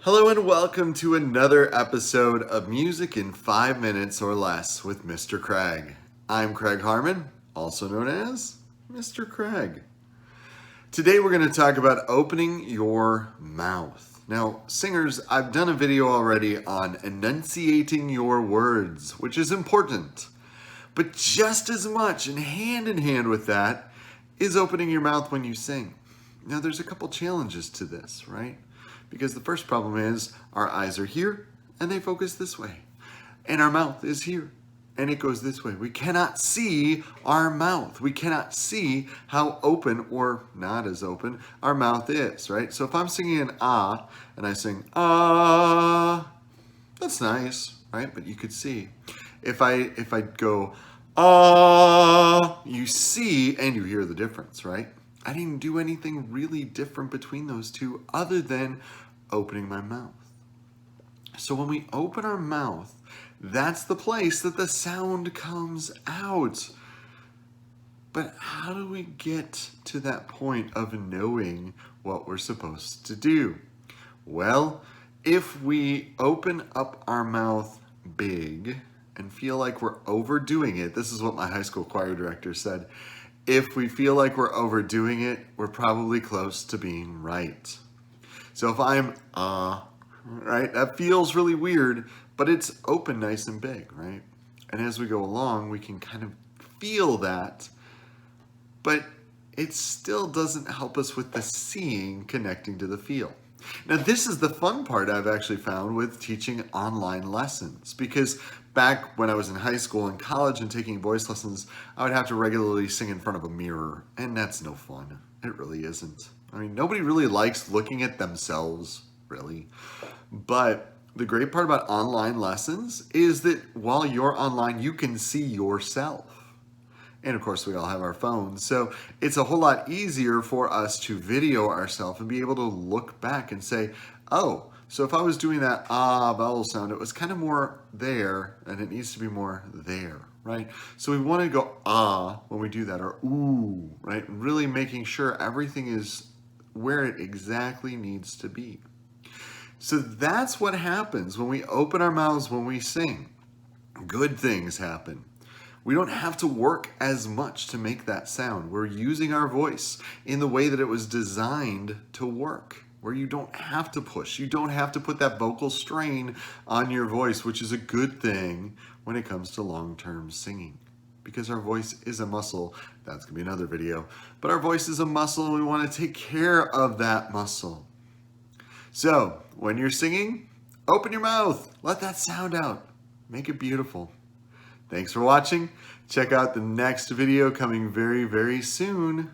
Hello and welcome to another episode of Music in 5 Minutes or Less with Mr. Craig. I'm Craig Harmon, also known as Mr. Craig. Today we're going to talk about opening your mouth. Now, singers, I've done a video already on enunciating your words, which is important. But just as much and hand with that is opening your mouth when you sing. Now, there's a couple challenges to this, right? Because the first problem is our eyes are here and they focus this way. And our mouth is here and it goes this way. We cannot see our mouth. We cannot see how open or not as open our mouth is, right? So if I'm singing an ah and I sing ah, that's nice, right? But you could see. If I go ah, you see and you hear the difference, right? I didn't do anything really different between those two other than opening my mouth. So when we open our mouth, that's the place that the sound comes out. But how do we get to that point of knowing what we're supposed to do? Well, if we open up our mouth big and feel like we're overdoing it, this is what my high school choir director said. If we feel like we're overdoing it, we're probably close to being right. So if I'm right, that feels really weird, but it's open nice and big, right? And as we go along, we can kind of feel that, but it still doesn't help us with the seeing connecting to the feel. Now, this is the fun part I've actually found with teaching online lessons, because back when I was in high school and college and taking voice lessons, I would have to regularly sing in front of a mirror, and that's no fun. It really isn't. I mean, nobody really likes looking at themselves, really. But the great part about online lessons is that while you're online, you can see yourself. And of course, we all have our phones. So it's a whole lot easier for us to video ourselves and be able to look back and say, oh, so if I was doing that ah vowel sound, it was kind of more there and it needs to be more there, right? So we want to go ah when we do that, or ooh, right? Really making sure everything is where it exactly needs to be. So that's what happens when we open our mouths when we sing. Good things happen. We don't have to work as much to make that sound. We're using our voice in the way that it was designed to work, where you don't have to push. You don't have to put that vocal strain on your voice, which is a good thing when it comes to long-term singing, because our voice is a muscle. That's going to be another video. But our voice is a muscle and we want to take care of that muscle. So when you're singing, open your mouth. Let that sound out. Make it beautiful. Thanks for watching. Check out the next video coming very, very soon.